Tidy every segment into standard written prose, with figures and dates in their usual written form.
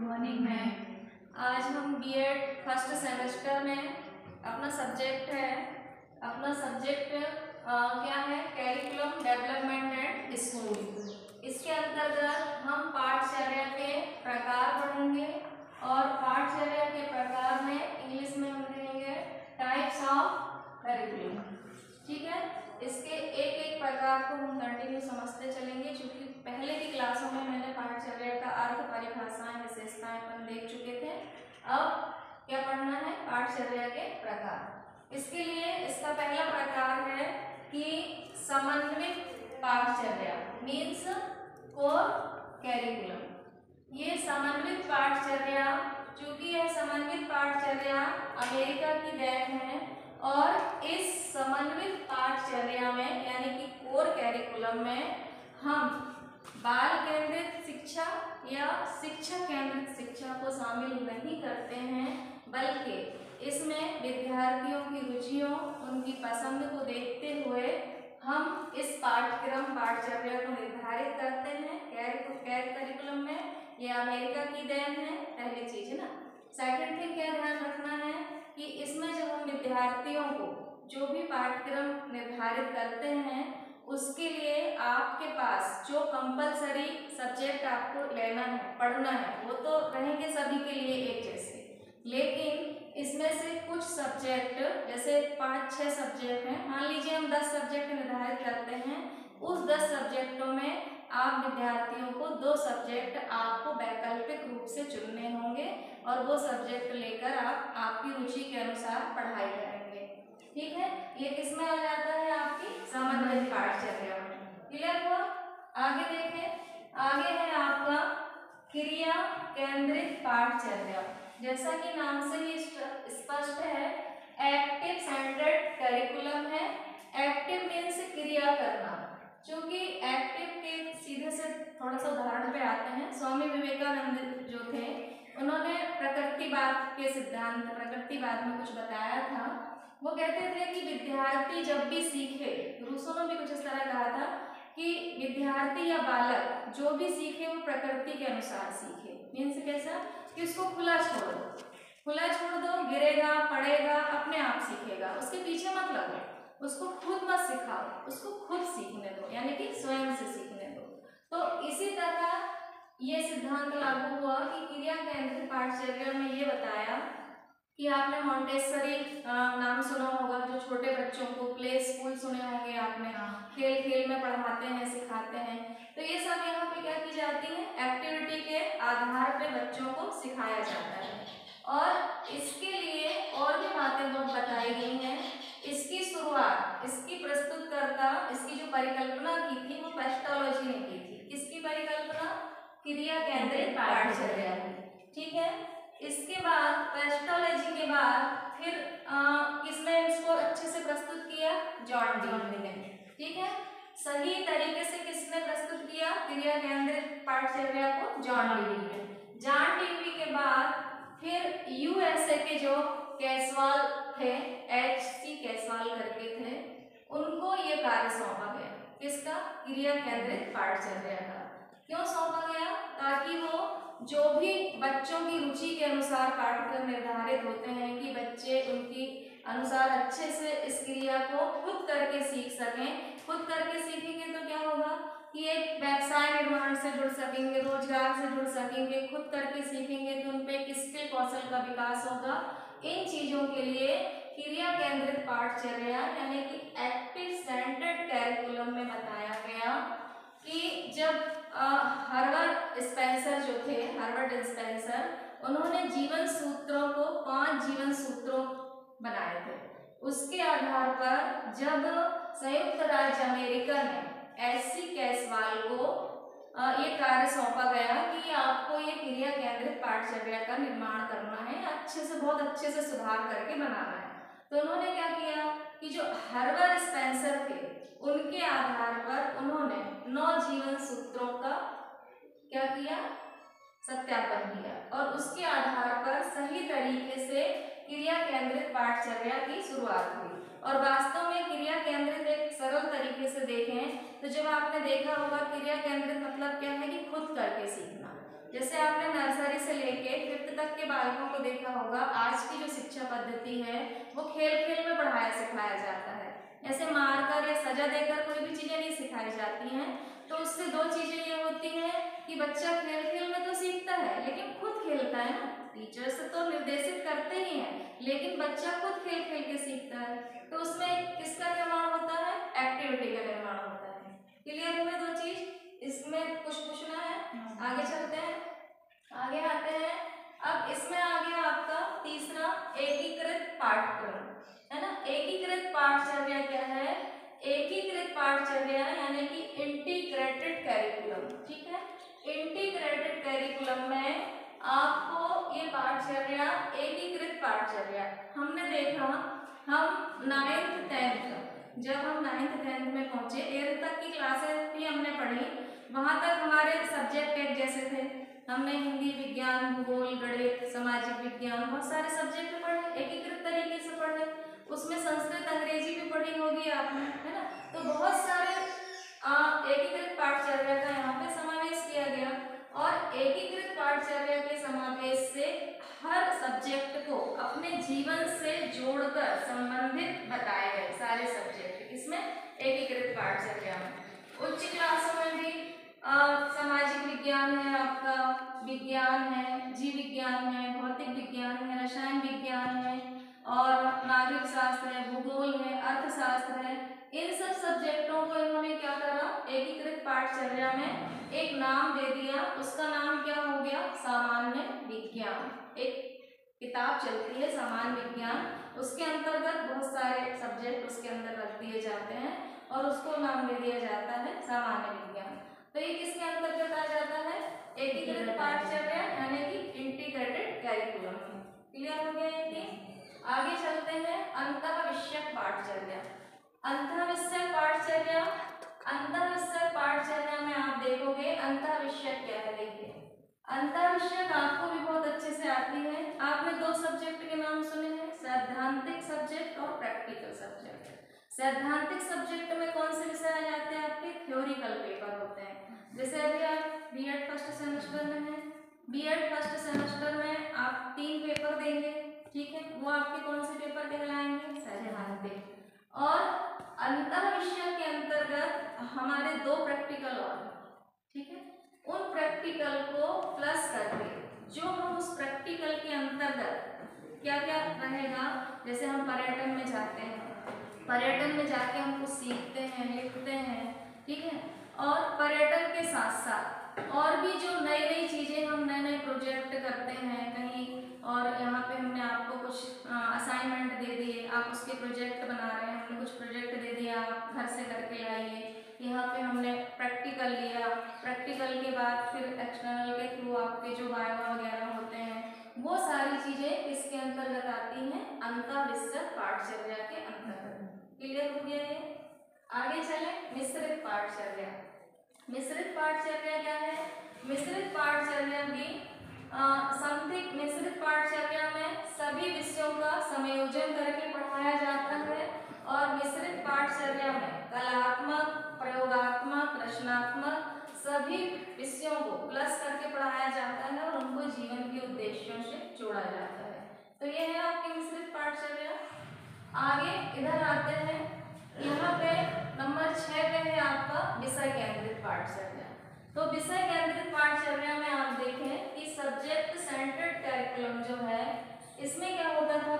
Morning ma'am. आज हम BEd first semester में अपना सब्जेक्ट क्या है, कैरिकुलम डेवलपमेंट एंड स्कूल। इसके अंतर्गत हम पाठचर्या के प्रकार पढ़ेंगे और पाठचर्या के प्रकार में इंग्लिश में हम कहेंगे टाइप्स ऑफ कैरिकुलम। ठीक है, इसके एक एक प्रकार को हम कंटिन्यू समझते चलेंगे, क्योंकि पहले की क्लासों में मैंने पाठचर्या का अर्थ, परिभाषाएं, विशेषताएं अपन देख चुके थे। अब क्या पढ़ना है, पाठचर्या के प्रकार। इसके लिए इसका पहला प्रकार है कि समन्वित पाठचर्या मीन्स कोर कैरिकुलम। ये समन्वित पाठचर्या, चूंकि यह समन्वित पाठचर्या अमेरिका की देन है और इस समन्वित पाठचर्या में यानी कि कोर कैरिकुलम में हम बाल केंद्रित शिक्षा या शिक्षक केंद्रित शिक्षा को शामिल नहीं करते हैं, बल्कि इसमें विद्यार्थियों की रुचियों, उनकी पसंद को देखते हुए हम इस पाठचर्या को निर्धारित करते हैं कैरिकुलम में। ये अमेरिका की देन है, पहली चीज है ना। सेकंड थिंग क्या ध्यान रखना है कि इसमें जब हम विद्यार्थियों को जो भी पाठ्यक्रम निर्धारित करते हैं, उसके लिए आपके पास जो कंपलसरी सब्जेक्ट आपको लेना है, पढ़ना है, वो तो रहेंगे सभी के लिए एक जैसे, लेकिन इसमें से कुछ सब्जेक्ट, जैसे 5-6 सब्जेक्ट हैं, मान लीजिए हम 10 सब्जेक्ट निर्धारित करते हैं, उस 10 सब्जेक्टों में आप विद्यार्थियों को 2 सब्जेक्ट आपको वैकल्पिक रूप से चुनने होंगे और वो सब्जेक्ट लेकर आप आपकी रुचि के अनुसार पढ़ाई करेंगे। ठीक है, ये किसमें आ जाता है, आपकी समन्वित पाठचर्या में। क्लियर हुआ? आगे देखें, आगे है आपका क्रिया केंद्रित पाठचर्या। जैसा कि नाम से ही स्पष्ट है, एक्टिव सेंटर्ड कैरिकुलम है। एक्टिव मीन्स क्रिया करना। चूंकि एक्टिव के सीधे से थोड़ा सा उदाहरण पे आते हैं, स्वामी विवेकानंद जो थे, उन्होंने प्रकृतिवाद के सिद्धांत, प्रकृतिवाद में कुछ बताया था। वो कहते थे कि विद्यार्थी जब भी सीखे, रूसो ने भी कुछ इस तरह कहा था कि विद्यार्थी या बालक जो भी सीखे वो प्रकृति के अनुसार सीखे। मीन्स कैसा कि उसको खुला छोड़ दो, गिरेगा, पड़ेगा, अपने आप सीखेगा, उसके पीछे मत लगो, उसको खुद मत सिखाओ, उसको खुद सीखने दो, यानी कि स्वयं से सीखने दो। तो इसी तरह ये सिद्धांत लागू हुआ कि क्रिया केंद्रित पाठचर्या में ये बताया कि आपने मॉन्टेसरी नाम सुना होगा, जो छोटे बच्चों को प्ले स्कूल सुने होंगे आपने, खेल खेल में पढ़ाते हैं, सिखाते हैं। तो ये सब यहाँ पे क्या की जाती है, एक्टिविटी के आधार पे बच्चों को सिखाया जाता है। और इसके लिए और भी बातें बहुत बताई गई हैं। इसकी शुरुआत, इसकी प्रस्तुतकर्ता, इसकी जो परिकल्पना की थी वो पेस्टोलॉजी ने की थी। किसकी परिकल्पना? क्रिया केंद्रित पाठचर्या की। ठीक है, इसके बाद पेस्टोलॉजी के बाद फिर किसने इसको अच्छे से प्रस्तुत किया? जॉन डीवी ने। ठीक है, सही तरीके से किसने प्रस्तुत किया क्रिया केंद्रित पाठचर्या को? जॉन डीवी ने। जॉन डीवी के बाद फिर यूएसए के जो कैसवाल थे, H.C. कैसवाल करके थे, उनको ये कार्य सौंपा गया। किसका? क्रिया केंद्रित पाठचर्या का। क्यों सौंपा गया? ताकि वो जो भी बच्चों की रुचि के अनुसार पाठ्यक्रम निर्धारित होते हैं कि बच्चे उनकी अनुसार अच्छे से इस क्रिया को खुद करके सीख सकें। खुद करके सीखेंगे तो क्या होगा कि एक व्यवसाय निर्माण से जुड़ सकेंगे, रोजगार से जुड़ सकेंगे। खुद करके सीखेंगे तो उन पे स्किल कौशल का विकास होगा। इन चीजों के लिए क्रिया केंद्रित पाठचर्या यानी कि एक्टिव सेंटर्ड कैरिकुलम में बताया गया कि जब हार्वर्ड स्पेंसर जो थे, हार्वर्ड स्पेंसर, उन्होंने जीवन सूत्रों को 5 जीवन सूत्रों बनाए थे। उसके आधार पर जब संयुक्त राज्य अमेरिका ने H.C. कैसवाल को ये कार्य सौंपा गया कि आपको ये क्रिया केंद्रित पाठचर्या का निर्माण करना है, अच्छे से, बहुत अच्छे से सुधार करके बनाना है, तो उन्होंने क्या किया कि जो हार्वर्ड स्पेंसर थे उनके आधार पर उन्होंने 9 जीवन सूत्रों का क्या किया? सत्यापन किया और उसके आधार पर सही तरीके से क्रिया केंद्रित पाठचर्या की शुरुआत हुई। और वास्तव में क्रिया केंद्रित एक सरल तरीके से देखें तो जब आपने देखा होगा क्रिया केंद्रित मतलब क्या है कि खुद करके सीखना। जैसे आपने नर्सरी से लेके 5th तक के बालकों को देखा होगा, आज की जो शिक्षा पद्धति है वो खेल खेल में पढ़ाया सिखाया जाता है। ऐसे मारकर या सजा देकर कोई भी चीजें नहीं सिखाई जाती हैं। तो उससे दो चीजें ये होती हैं कि बच्चा खेल खेल में तो सीखता है लेकिन खुद खेलता है ना, टीचर्स तो निर्देशित करते ही हैं लेकिन बच्चा खुद खेल खेल के सीखता है। तो उसमें किसका निर्माण होता है? एक्टिविटी का निर्माण होता है। क्लियर हुए दो चीज? इसमें कुछ पूछना है? आगे चलते हैं, आगे आते हैं। अब इसमें आ गया आपका तीसरा एकीकृत पाठ्यक्रम, है ना। एकीकृत पाठचर्या क्या है? एकीकृत पाठचर्या यानी कि इंटीग्रेटेड कैरिकुलम, ठीक है। इंटीग्रेटेड कैरिकुलम में आपको ये पाठचर्या, एकीकृत पाठचर्या, हमने देखा हम 9th 10th, जब हम 9th 10th में पहुंचे, 8th तक की क्लासेस भी हमने पढ़ी, वहां तक हमारे सब्जेक्ट एक जैसे थे। हमने हिंदी, विज्ञान, भूगोल, गणित, सामाजिक विज्ञान, बहुत सारे सब्जेक्ट पढ़े, एकीकृत तरीके से पढ़े। उसमें संस्कृत, अंग्रेजी भी पढ़ी होगी आपने, है ना। तो बहुत सारे एकीकृत पाठचर्या का यहाँ पे समावेश किया गया और एकीकृत पाठचर्या के समावेश से हर सब्जेक्ट को अपने जीवन से जोड़कर संबंधित बताए गए सारे सब्जेक्ट इसमें एकीकृत पाठचर्या में। उच्च क्लासों में भी सामाजिक विज्ञान है, आपका विज्ञान है, जीव विज्ञान है, भौतिक विज्ञान है, रसायन विज्ञान है और नागरिक शास्त्र है, भूगोल है, अर्थशास्त्र है। इन सब सब्जेक्टों को इन्होंने क्या करा? एकीकृत पाठचर्या में एक नाम दे दिया, उसका नाम क्या हो गया? सामान्य विज्ञान। एक किताब चलती है सामान्य विज्ञान, उसके अंतर्गत बहुत सारे सब्जेक्ट उसके अंदर रख दिए जाते हैं और उसको नाम दे दिया जाता है सामान्य विज्ञान। तो ये किसके अंतर्गत आ जाता है? एकीकृत पाठचर्या यानी कि इंटीग्रेटेड कैरिकुलम। क्लियर हो गया ये? आगे चलते हैं, अंतःविषयक पाठचर्या। अंतःविषयक पाठचर्या, अंतःविषयक पाठचर्या में आप देखोगे अंतःविषयक क्या है। देखिए, अंतःविषयक आपको भी बहुत अच्छे से आती है। आपने दो सब्जेक्ट के नाम सुने हैं, सैद्धांतिक सब्जेक्ट और प्रैक्टिकल सब्जेक्ट। सैद्धांतिक सब्जेक्ट में कौन से विषय आ जाते हैं? आपके थ्योरिकल पेपर होते हैं। जैसे अभी आप बीएड फर्स्ट सेमेस्टर में हैं, बीएड फर्स्ट सेमेस्टर में आप 3 पेपर देंगे, ठीक है। वो आपके कौन से पेपर कहलाएंगे? सैद्धांतिक। और अंतःविषय के अंतर्गत हमारे 2 प्रैक्टिकल और, ठीक है। उन प्रैक्टिकल को प्लस करके जो हम उस प्रैक्टिकल के अंतर्गत क्या क्या रहेगा, जैसे हम पर्यटन में जाते हैं, पर्यटन में जाके हम कुछ सीखते हैं, लिखते हैं, ठीक है। और पर्यटन के साथ साथ और भी जो नई नई चीज़ें, हम नए नए प्रोजेक्ट करते हैं कहीं, और यहाँ पे हमने आपको कुछ असाइनमेंट दे दिए, आप उसके प्रोजेक्ट बना रहे हैं, हमने कुछ प्रोजेक्ट दे दिया, आप घर से करके लाइए। यहाँ पे हमने प्रैक्टिकल लिया, प्रैक्टिकल के बाद फिर एक्सटर्नल के थ्रू आपके जो वाइवा वगैरह होते हैं, वो सारी चीज़ें इसके अंतर्गत आती हैं अंतःविषयक पाठचर्या के अंतर्गत। क्लियर हो गया ये? आगे चले, मिश्रित पाठचर्या। मिश्रित पाठचर्या क्या है? मिश्रित पाठचर्या भी समथिंग, मिश्रित पाठचर्या में सभी विषयों का संयोजन करके पढ़ाया जाता है और मिश्रित पाठचर्या में कलात्मक, प्रयोगात्मक, रचनात्मक सभी विषयों को प्लस करके पढ़ाया जाता है और उनको जीवन के उद्देश्यों से जोड़ा जाता है। तो ये है आपकी मिश्रित पाठचर्या। आगे इधर आते हैं, यहाँ पे नंबर 6 पे है आपका विषय केंद्रित पाठचर्या। तो विषय केंद्रित पाठचर्या में आप देखें कि सब्जेक्ट सेंटर्ड कैरिकुलम जो है, इसमें क्या होता था?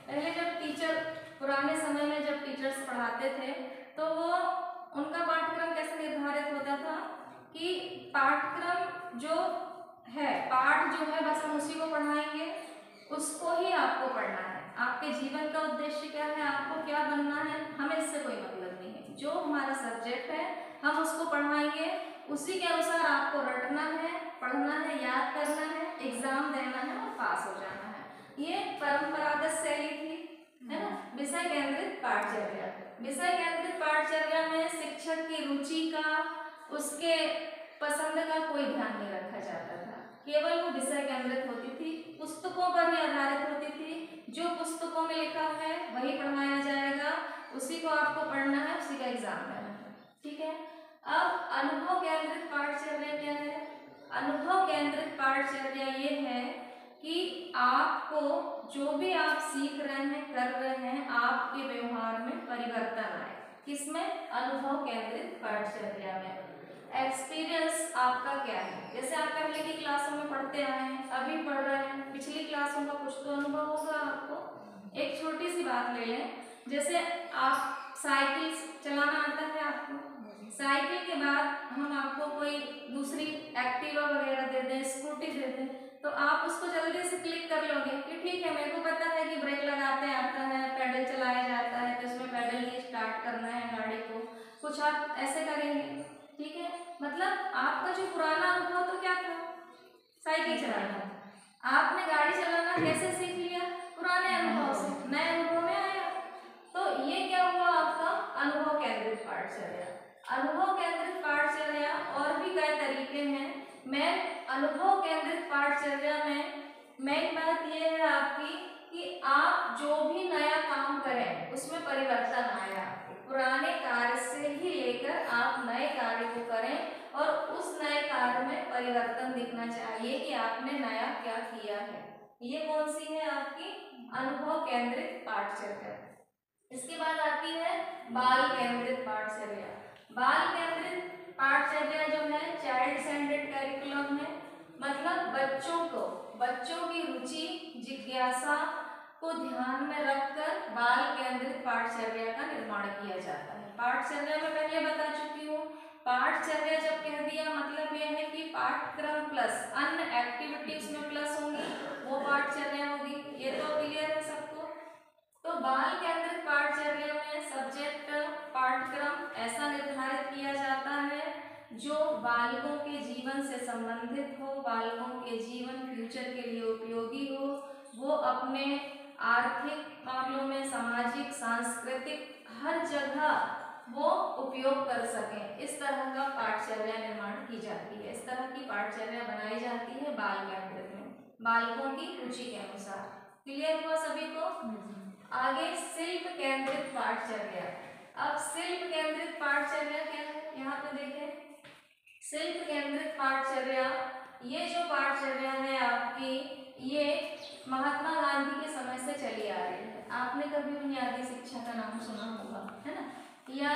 पहले जब टीचर, पुराने समय में जब टीचर्स पढ़ाते थे तो वो उनका पाठ्यक्रम कैसे निर्धारित होता था कि पाठ्यक्रम जो है, पाठ जो है बस हम उसी को पढ़ाएंगे, उसको ही आपको पढ़ना है। आपके जीवन का उद्देश्य क्या है, आपको क्या बनना है, हमें इससे कोई मतलब नहीं है। जो हमारा सब्जेक्ट है हम उसको पढ़ाएंगे, उसी के अनुसार आपको रटना है, पढ़ना है, याद करना है, एग्जाम देना है और पास हो जाना है। ये परंपरागत शैली थी, है ना, विषय केंद्रित पाठचर्या। विषय केंद्रित पाठचर्या में शिक्षक की रुचि का, उसके पसंद का कोई ध्यान नहीं रखा जाता था, केवल वो विषय केंद्रित होती थी, पुस्तकों पर ही आधारित होती थी। जो पुस्तकों में लिखा है वही पढ़ाया जाएगा, उसी को आपको पढ़ना है, उसी का एग्जाम देना है, ठीक है। अब अनुभव केंद्रित पाठचर्या क्या है? अनुभव केंद्रित पाठचर्या ये है कि आपको जो भी आप सीख रहे हैं, कर रहे हैं, आपके व्यवहार में परिवर्तन आए। किसमें? अनुभव केंद्रित पाठचर्या में। एक्सपीरियंस आपका क्या है? जैसे आप पहले की क्लासों में पढ़ते आए हैं, अभी पढ़ रहे हैं, पिछली क्लासों का कुछ तो अनुभव होगा आपको। एक छोटी सी बात ले लें, जैसे आप साइकिल चलाना आता है आपको, साइकिल के बाद हम आपको कोई दूसरी एक्टिवा वगैरह दे दें, स्कूटी दे दें, तो आप उसको जल्दी से क्लिक कर लोगे कि ठीक है, मेरे को पता है कि ब्रेक लगाते आता है, पैडल चलाया जाता है, तो इसमें पैडल ही स्टार्ट करना है गाड़ी को, कुछ आप ऐसे करेंगे। ठीक है, मतलब आपका जो पुराना अनुभव तो क्या था? साइकिल चलाना। आपने गाड़ी चलाना कैसे सीख लिया? पुराने अनुभव से, नए अनुभव में आया। तो ये क्या हुआ आपका? अनुभव केंद्रित पाठचर्या। अनुभव केंद्रित पाठचर्या और भी कई तरीके हैं। मैं अनुभव केंद्रित पाठचर्या में मेन बात ये है आपकी कि आप जो भी नया काम करें उसमें परिवर्तन आया। पुराने कार्य से ही लेकर आप नए कार्य को करें और उस नए कार्य में परिवर्तन दिखना चाहिए कि आपने नया क्या किया है। ये कौन सी है आपकी? अनुभव केंद्रित पाठचर्या। इसके बाद आती है बाल केंद्रित पाठचर्या। बाल केंद्रित पाठचर्या जो है चाइल्ड सेंटर्ड करिकुलम है, मतलब बच्चों की रुचि, जिज्ञासा को ध्यान में रखकर बाल केंद्रित पाठचर्या का निर्माण किया जाता है। पाठचर्या में पहले बता चुकी हूँ, पाठचर्या जब कह दिया मतलब यह है कि पाठ्यक्रम प्लस अन्य एक्टिविटी उसमें प्लस होंगी, वो पाठचर्या होगी। ये तो क्लियर है सबको? तो बाल केंद्रित पाठचर्या में सब्जेक्ट, पाठ्यक्रम ऐसा निर्धारित किया जाता है जो बालकों के जीवन से संबंधित हो, बालकों के जीवन फ्यूचर के लिए उपयोगी हो, वो अपने आर्थिक मामलों में, सामाजिक, सांस्कृतिक हर जगह वो उपयोग कर सकें। इस तरह का पाठचर्या निर्माण की जाती है, इस तरह की पाठचर्या बनाई जाती है बाल केंद्रित में, बालकों की रुचि के अनुसार। क्लियर हुआ सभी को? आगे शिल्प केंद्रित पाठचर्या। अब शिल्प केंद्रित पाठचर्या क्या है? यहाँ पे देखें, शिल्प केंद्रित पाठचर्या, ये जो पाठचर्या है आपकी, ये महात्मा गांधी के समय से चली आ रही है। आपने कभी बुनियादी शिक्षा का नाम सुना होगा, है ना? या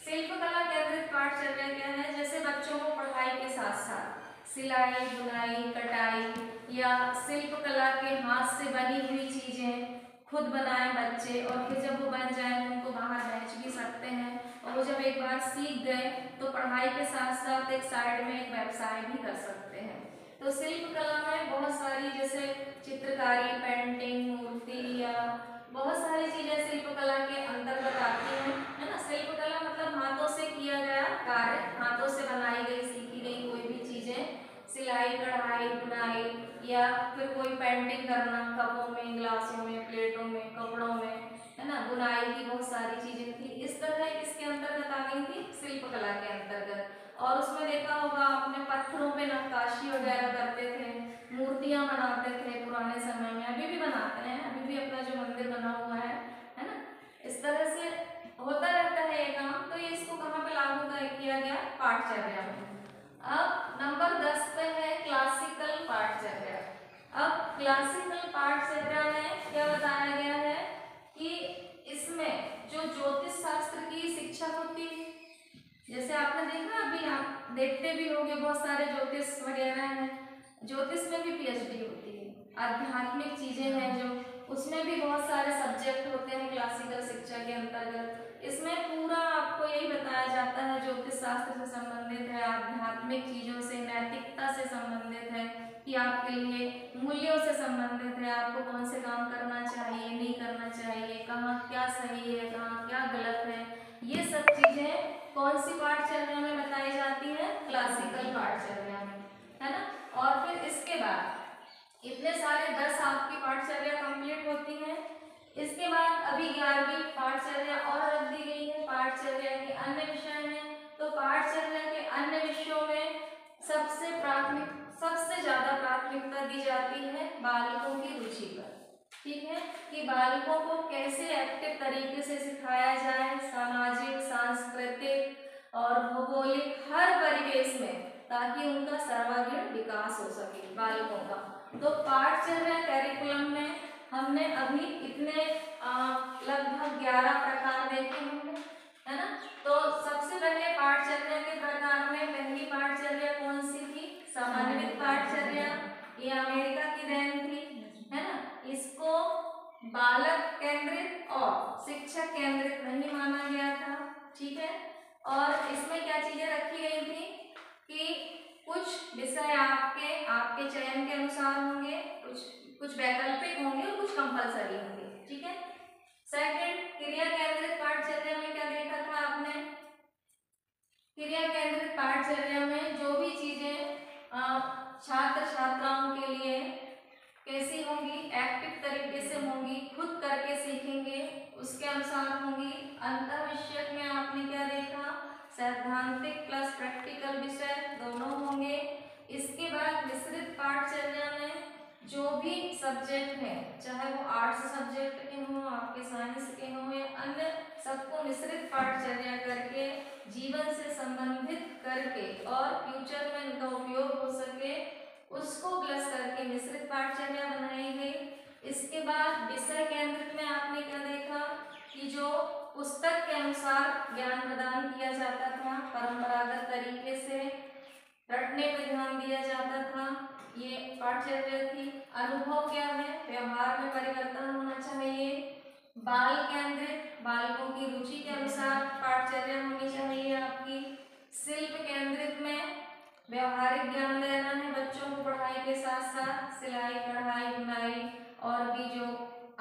शिल्पकला केंद्रित पाठचर्या क्या है? जैसे बच्चों को पढ़ाई के साथ साथ सिलाई, बुनाई, कटाई या शिल्पकला के हाथ से बनी हुई चीजें खुद बनाए बच्चे, और फिर जब वो बन जाए तो उनको बाहर बेच भी सकते हैं, और वो जब एक बार सीख गए तो पढ़ाई के साथ साथ एक साइड में एक व्यवसाय भी कर सकते हैं। तो शिल्पकला में बहुत सारी, जैसे चित्रकारी, पेंटिंग, मूर्ति या बहुत सारी चीजें शिल्पकला के अंतर्गत आती हैं, है ना? शिल्पकला मतलब हाथों से किया गया कार्य, हाथों से बनाई गई, सीखी गई कोई भी चीजें, सिलाई, कढ़ाई, बुनाई या फिर कोई पेंटिंग करना कपों में, ग्लासों में, प्लेटों में, कपड़ों में, है ना? बुनाई की बहुत सारी चीजें थी। इस तरह किसके अंतर्गत आ गई थी? शिल्पकला के अंतर्गत। और उसमें देखा होगा आपने, पत्थरों पे नक्काशी वगैरह करते थे, मूर्तियां बनाते थे पुराने समय में, अभी भी बनाते हैं, अभी भी अपना जो मंदिर बना हुआ है ना? इस तरह से होता रहता है ये काम। तो ये इसको कहाँ पे लागू किया गया? पाठचर्या में। अब नंबर 10 पे है क्लासिकल पाठचर्या। अब क्लासिकल पाठचर्या में क्या बताया गया है कि इसमें जो ज्योतिष शास्त्र की शिक्षा होती है, जैसे आपने देखा, अभी आप देखते भी होंगे बहुत सारे ज्योतिष वगैरह हैं, ज्योतिष में भी पीएचडी होती है, आध्यात्मिक चीजें हैं जो, उसमें भी बहुत सारे सब्जेक्ट होते हैं क्लासिकल शिक्षा के अंतर्गत। इसमें पूरा आपको यही बताया जाता है, ज्योतिष शास्त्र से संबंधित है, आध्यात्मिक चीजों से, नैतिकता से संबंधित है, कि आपके लिए मूल्यों से संबंधित है, आपको कौन से काम करना चाहिए, नहीं करना चाहिए, कहाँ क्या सही है, कहाँ क्या गलत है, ये सब चीजें कौन सी पाठचर्या में बताई जाती है? क्लासिकल पाठचर्या में, है ना? और फिर इसके बाद इतने सारे 10 आपकी पाठचर्या कंप्लीट होती है। इसके बाद अभी 11वीं पाठचर्या और रख दी गई है, पाठचर्या के अन्य विषय हैं। तो पाठचर्या के अन्य विषयों में सबसे ज्यादा प्राथमिकता दी जाती है बालकों की रुचि पर। ठीक है, कि बालकों को कैसे एक्टिव तरीके से सिखाया जाए, सामाजिक, सांस्कृतिक और भौगोलिक हर परिवेश में ताकि उनका सर्वांगीण विकास हो सके बालकों का। तो पाठचर्या कैरिकुलम में हमने अभी इतने लगभग 11 प्रकार देखे होंगे, है ना। तो सबसे पहले पाठचर्या के प्रकार में पहली पाठचर्या कौन सी थी? समन्वित पाठचर्या। ये अमेरिका की देन थी, है ना। इसको बालक केंद्रित और शिक्षक केंद्रित नहीं माना गया था, ठीक है। और इसमें क्या चीजें रखी गई थी कि कुछ विषय आपके चयन के अनुसार होंगे, कुछ वैकल्पिक होंगे और कुछ कंपलसरी होंगे, ठीक है। सेकंड, क्रिया केंद्रित पाठचर्या में क्या देखा था आपने? क्रिया केंद्रित पाठचर्या में जो भी चीजें छात्र छात्राओं के लिए कैसी होंगी? एक्टिव तरीके से होंगी, खुद करके सीखेंगे, उसके अनुसार होंगी। अंतःविषयक में आपने क्या देखा? सैद्धांतिक प्लस प्रैक्टिकल विषय दोनों होंगे। इसके बाद मिश्रित पाठचर्या में जो भी सब्जेक्ट है, चाहे वो आर्ट्स सब्जेक्ट के हों, आपके साइंस के हों या अन्य, सबको मिश्रित पाठचर्या करके जीवन से संबंधित करके और फ्यूचर में इनका उपयोग हो सके उसको प्लस करके मिश्रित पाठचर्या बनाई गई। इसके बाद विषय केंद्रित में आपने क्या देखा कि जो पुस्तक के अनुसार ज्ञान प्रदान किया जाता था, परंपरागत तरीके से रटने पर ध्यान दिया जाता था, ये पाठचर्या थी। अनुभव क्या है? व्यवहार में परिवर्तन होना चाहिए। बाल केंद्रित, बालकों की रुचि के अनुसार पाठचर्या होनी चाहिए आपकी। शिल्प केंद्रित में व्यवहारिक ज्ञान लेना है बच्चों को, पढ़ाई के साथ साथ सिलाई कढ़ाई बुनाई और भी जो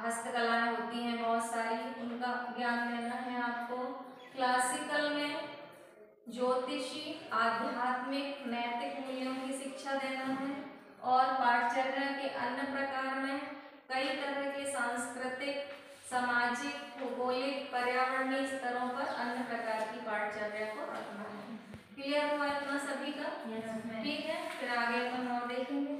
हस्तकलाएं होती हैं बहुत सारी, उनका ज्ञान लेना है आपको। क्लासिकल में ज्योतिषी, आध्यात्मिक, नैतिक मूल्यों की शिक्षा देना है। और पाठचर्या के अन्य प्रकार में कई तरह के सांस्कृतिक, सामाजिक, भौगोलिक, पर्यावरणीय स्तरों पर अन्य प्रकार की पाठचर्या को रखना है। क्लियर हुआ इतना सभी का? ठीक है, फिर आगे अपन और देखेंगे।